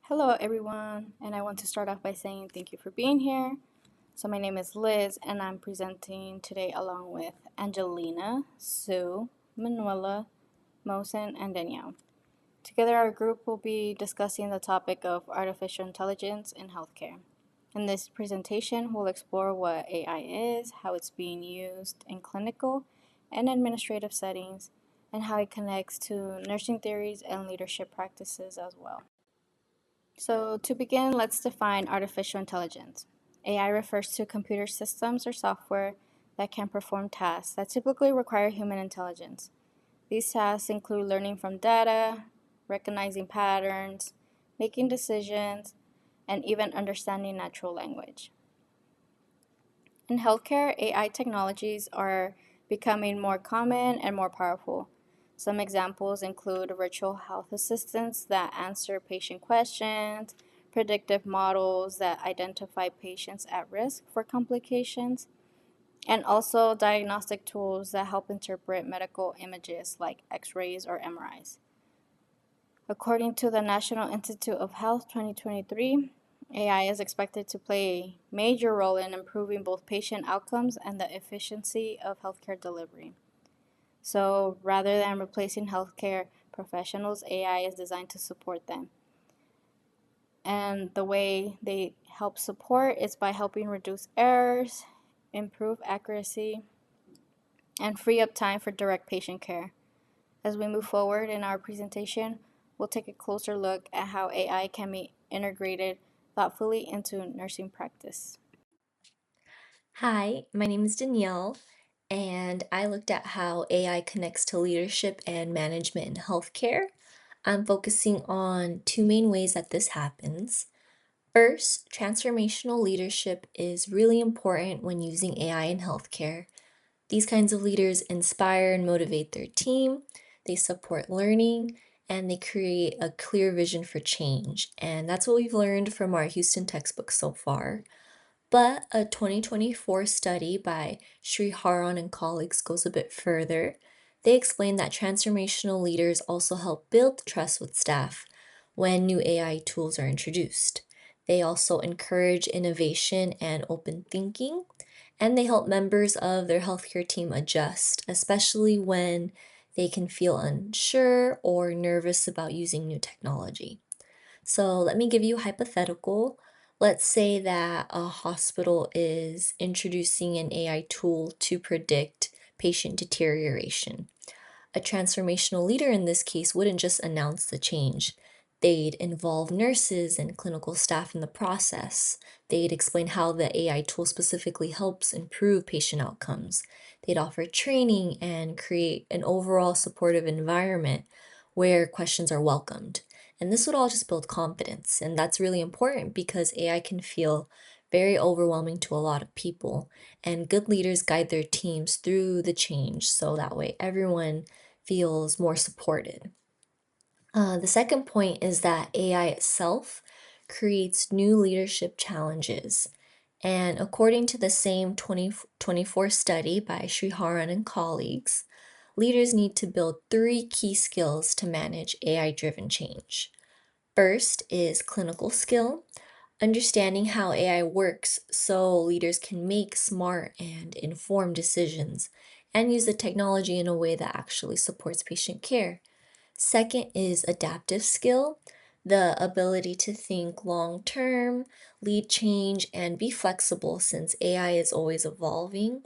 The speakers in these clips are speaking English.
Hello, everyone, and I want to start off by saying thank you for being here. So, my name is Liz, and I'm presenting today along with Angelina, Sue, Manuella, Mohsin, and Danielle. Together, our group will be discussing the topic of artificial intelligence in healthcare. In this presentation, we'll explore what AI is, how it's being used in clinical and administrative settings, and how it connects to nursing theories and leadership practices as well. So, to begin, let's define artificial intelligence. AI refers to computer systems or software that can perform tasks that typically require human intelligence. These tasks include learning from data, recognizing patterns, making decisions, and even understanding natural language. In healthcare, AI technologies are becoming more common and more powerful. Some examples include virtual health assistants that answer patient questions, predictive models that identify patients at risk for complications, and also diagnostic tools that help interpret medical images like x rays or MRIs. According to the National Institute of Health 2023, AI is expected to play a major role in improving both patient outcomes and the efficiency of healthcare delivery. So, rather than replacing healthcare professionals, AI is designed to support them. And the way they help support is by helping reduce errors, improve accuracy, and free up time for direct patient care. As we move forward in our presentation, we'll take a closer look at how AI can be integrated thoughtfully into nursing practice. Hi, my name is Danielle, and I looked at how AI connects to leadership and management in healthcare. I'm focusing on two main ways that this happens. First, transformational leadership is really important when using AI in healthcare. These kinds of leaders inspire and motivate their team, they support learning, and they create a clear vision for change. And that's what we've learned from our Houston textbook so far. But a 2024 study by Sriharan and colleagues goes a bit further. They explain that transformational leaders also help build trust with staff when new AI tools are introduced. They also encourage innovation and open thinking, and they help members of their healthcare team adjust, especially when they can feel unsure or nervous about using new technology. So let me give you a hypothetical. Let's say that a hospital is introducing an AI tool to predict patient deterioration. A transformational leader in this case wouldn't just announce the change. They'd involve nurses and clinical staff in the process. They'd explain how the AI tool specifically helps improve patient outcomes. They'd offer training and create an overall supportive environment where questions are welcomed. And this would all just build confidence. And that's really important because AI can feel very overwhelming to a lot of people. And good leaders guide their teams through the change so that way everyone feels more supported. The second point is that AI itself creates new leadership challenges. And according to the same 2024 study by Sriharan and colleagues, leaders need to build three key skills to manage AI driven change. First is clinical skill, understanding how AI works so leaders can make smart and informed decisions and use the technology in a way that actually supports patient care. Second is adaptive skill, the ability to think long term, lead change, and be flexible since AI is always evolving.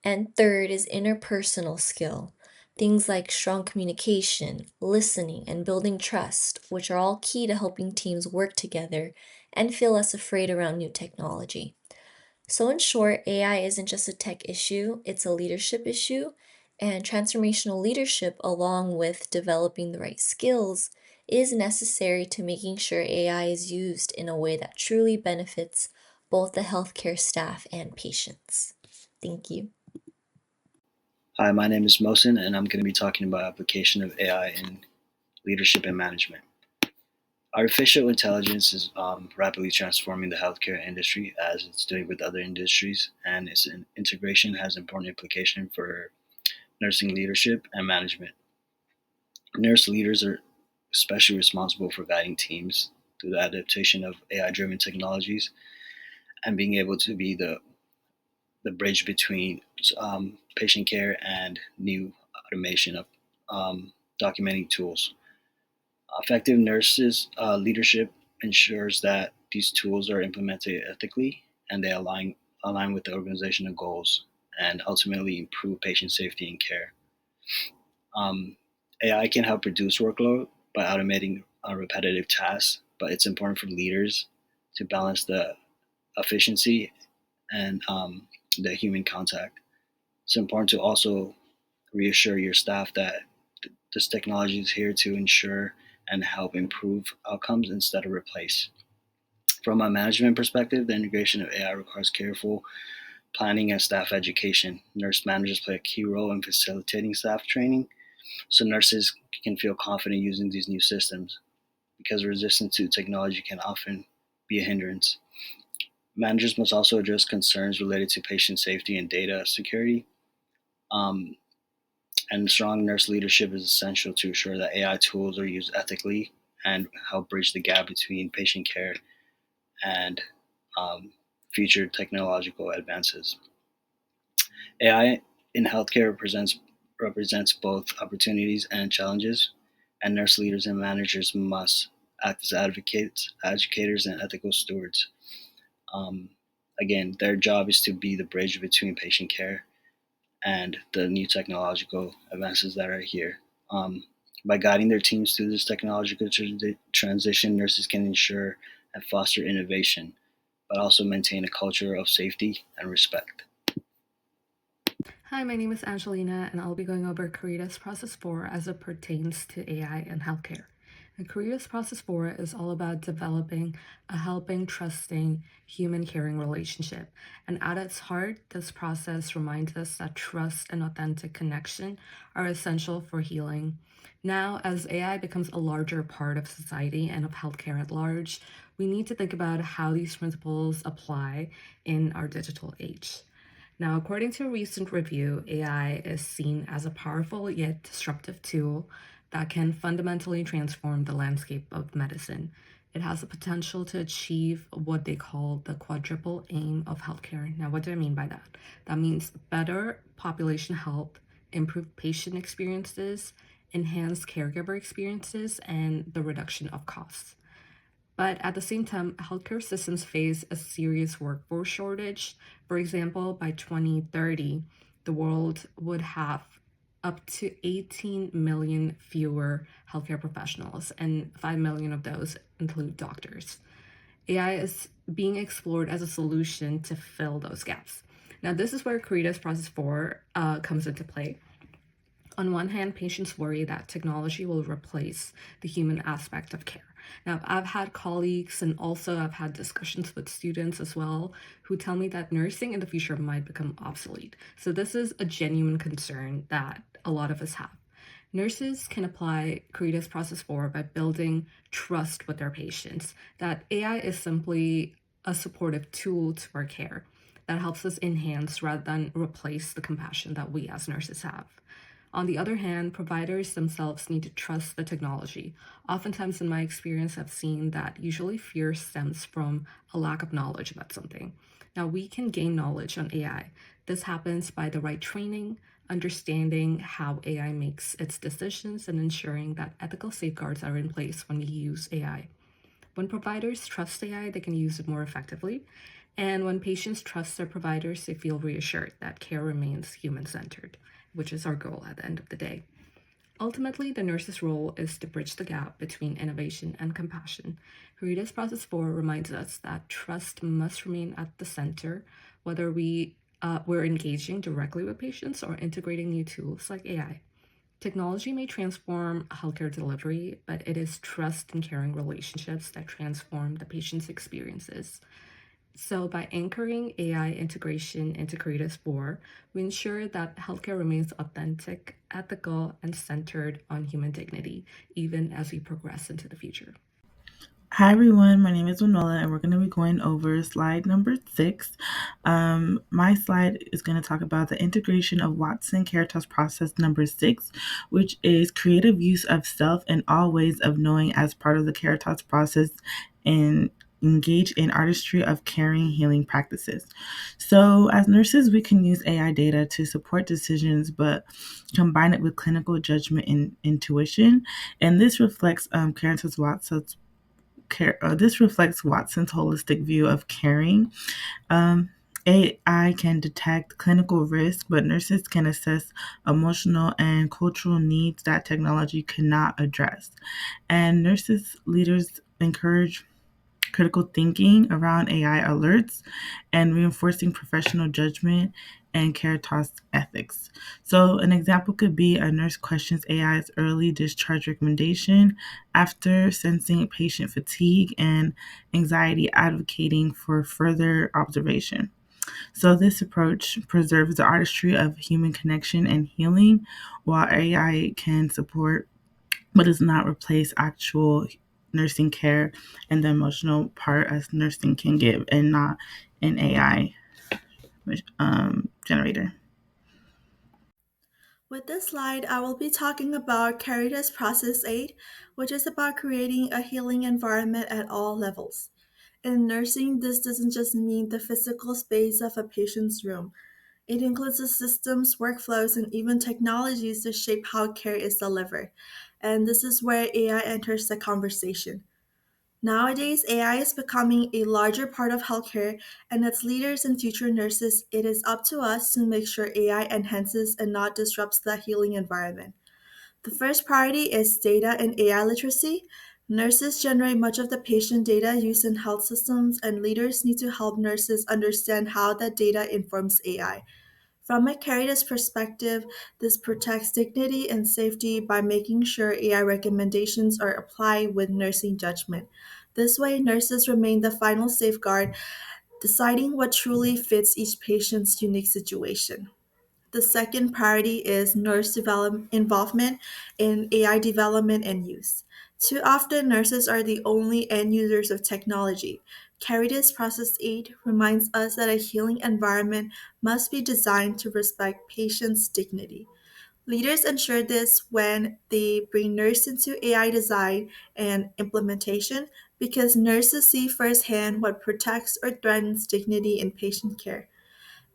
And third is interpersonal skill, things like strong communication, listening, and building trust, which are all key to helping teams work together and feel less afraid around new technology. So, in short, AI isn't just a tech issue, it's a leadership issue. And transformational leadership, along with developing the right skills, is necessary to making sure AI is used in a way that truly benefits both the healthcare staff and patients. Thank you. Hi, my name is Mohsin, and I'm going to be talking about application of AI in leadership and management. Artificial intelligence is rapidly transforming the healthcare industry as it's doing with other industries, and its integration has important implication for nursing leadership and management. Nurse leaders are especially responsible for guiding teams through the adaptation of AI-driven technologies and being able to be the bridge between patient care and new automation of documenting tools. Effective nurses leadership ensures that these tools are implemented ethically and they align with the organizational goals and ultimately improve patient safety and care. Um, AI can help reduce workload by automating repetitive tasks, but it's important for leaders to balance the efficiency and the human contact. It's important to also reassure your staff that this technology is here to ensure and help improve outcomes instead of replace. From a management perspective, the integration of AI requires careful planning and staff education. Nurse managers play a key role in facilitating staff training so nurses can feel confident using these new systems because resistance to technology can often be a hindrance. Managers must also address concerns related to patient safety and data security. Um, and strong nurse leadership is essential to ensure that AI tools are used ethically and help bridge the gap between patient care and um, future technological advances. AI in healthcare represents both opportunities and challenges, and nurse leaders and managers must act as advocates, educators, and ethical stewards. Um, Again, their job is to be the bridge between patient care and the new technological advances that are here. Um, by guiding their teams through this technological transition, nurses can ensure and foster innovation, but also maintain a culture of safety and respect. Hi, my name is Angelina, and I'll be going over Caritas Process 4 as it pertains to AI and healthcare. And Caritas Process 4 is all about developing a helping, trusting, human caring relationship. And at its heart, this process reminds us that trust and authentic connection are essential for healing. Now, as AI becomes a larger part of society and of healthcare at large, we need to think about how these principles apply in our digital age. Now, according to a recent review, AI is seen as a powerful yet disruptive tool that can fundamentally transform the landscape of medicine. It has the potential to achieve what they call the quadruple aim of healthcare. Now, what do I mean by that? That means better population health, improved patient experiences, enhanced caregiver experiences, and the reduction of costs. But at the same time, healthcare systems face a serious workforce shortage. For example, by 2030, the world would have up to 18 million fewer healthcare professionals, and 5 million of those include doctors. AI is being explored as a solution to fill those gaps. Now, this is where Caritas Process 4 comes into play. On one hand, patients worry that technology will replace the human aspect of care. Now, I've had colleagues and also I've had discussions with students as well who tell me that nursing in the future might become obsolete. So, this is a genuine concern that a lot of us have. Nurses can apply Caritas Process 4 by building trust with their patients, that AI is simply a supportive tool to our care that helps us enhance rather than replace the compassion that we as nurses have. On the other hand, providers themselves need to trust the technology. Oftentimes, in my experience, I've seen that usually fear stems from a lack of knowledge about something. Now, we can gain knowledge on AI. This happens by the right training, understanding how AI makes its decisions, and ensuring that ethical safeguards are in place when we use AI. When providers trust AI, they can use it more effectively. And when patients trust their providers, they feel reassured that care remains human centered, which is our goal at the end of the day. Ultimately, the nurse's role is to bridge the gap between innovation and compassion. Caritas Process 4 reminds us that trust must remain at the center, whether we're engaging directly with patients or integrating new tools like AI. Technology may transform healthcare delivery, but it is trust and caring relationships that transform the patient's experiences. So, by anchoring AI integration into Caritas 4, we ensure that healthcare remains authentic, ethical, and centered on human dignity, even as we progress into the future. Hi everyone, my name is Manuella and we're going to be going over slide number 6. My slide is going to talk about the integration of Watson Caritas process number 6, which is creative use of self and all ways of knowing as part of the Caritas process and engage in artistry of caring healing practices. So as nurses, we can use AI data to support decisions, but combine it with clinical judgment and intuition. And this reflects Caritas Watson's this reflects Watson's holistic view of caring. Um, AI can detect clinical risk, but nurses can assess emotional and cultural needs that technology cannot address. And nurses leaders encourage critical thinking around AI alerts and reinforcing professional judgment and Caritas ethics. So, an example could be a nurse questions AI's early discharge recommendation after sensing patient fatigue and anxiety, advocating for further observation. So, this approach preserves the artistry of human connection and healing, while AI can support but does not replace actual nursing care and the emotional part as nursing can give, and not an AI generator. With this slide, I will be talking about Caritas Process 8, which is about creating a healing environment at all levels. In nursing, this doesn't just mean the physical space of a patient's room. It includes the systems, workflows, and even technologies that shape how care is delivered. And this is where AI enters the conversation. Nowadays, AI is becoming a larger part of healthcare, and as leaders and future nurses, it is up to us to make sure AI enhances and not disrupts the healing environment. The first priority is data and AI literacy. Nurses generate much of the patient data used in health systems, and leaders need to help nurses understand how that data informs AI. From a Caritas perspective, this protects dignity and safety by making sure AI recommendations are applied with nursing judgment. This way, nurses remain the final safeguard, deciding what truly fits each patient's unique situation. The second priority is involvement in AI development and use. Too often, nurses are the only end users of technology. Caritas Process 8 reminds us that a healing environment must be designed to respect patients' dignity. Leaders ensure this when they bring nurse into AI design and implementation because nurses see firsthand what protects or threatens dignity in patient care.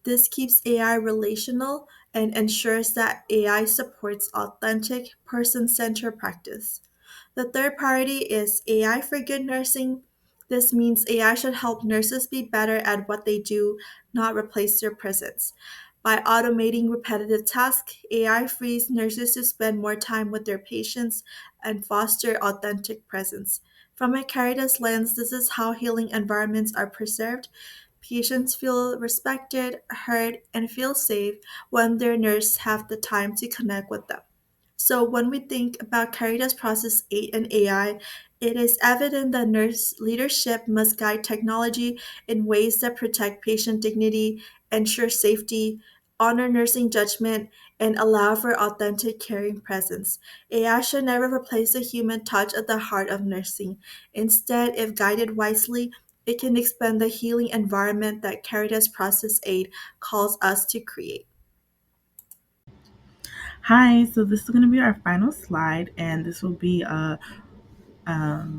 This keeps AI relational and ensures that AI supports authentic, person centered practice. The third priority is AI for good nursing. This means AI should help nurses be better at what they do, not replace their presence. By automating repetitive tasks, AI frees nurses to spend more time with their patients and foster authentic presence. From a Caritas lens, this is how healing environments are preserved. Patients feel respected, heard, and feel safe when their nurse have the time to connect with them. So when we think about Caritas Process 8 and AI, it is evident that nurse leadership must guide technology in ways that protect patient dignity, ensure safety, honor nursing judgment, and allow for authentic caring presence. AI should never replace the human touch at the heart of nursing. Instead, if guided wisely, it can expand the healing environment that Caritas Process 8 calls us to create. Hi, so this is going to be our final slide, and this will be a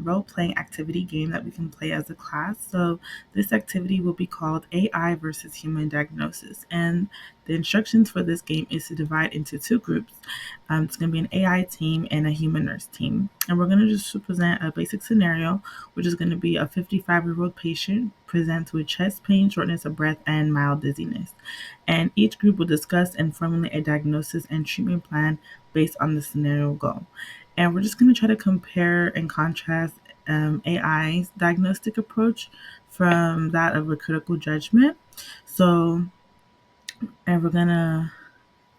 role playing activity game that we can play as a class. So, this activity will be called AI versus Human Diagnosis. And the instructions for this game is to divide into two groups. It's going to be an AI team and a human nurse team. And we're going to just present a basic scenario, which is going to be a 55-year-old patient presents with chest pain, shortness of breath, and mild dizziness. And each group will discuss and formulate a diagnosis and treatment plan based on the scenario goal. And we're just going to try to compare and contrast AI's diagnostic approach from that of a critical judgment. So, and we're going to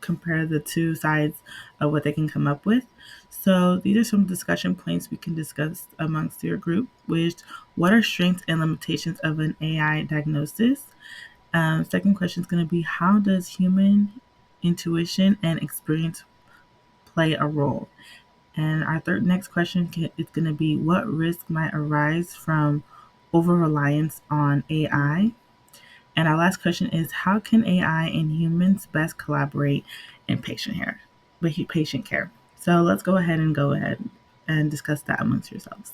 compare the two sides of what they can come up with. So, these are some discussion points we can discuss amongst your group, which what are strengths and limitations of an AI diagnosis? Second question is going to be how does human intuition and experience play a role? And our next question is going to be, what risk might arise from over reliance on AI? And our last question is, how can AI and humans best collaborate in patient care? So let's go ahead and discuss that amongst yourselves.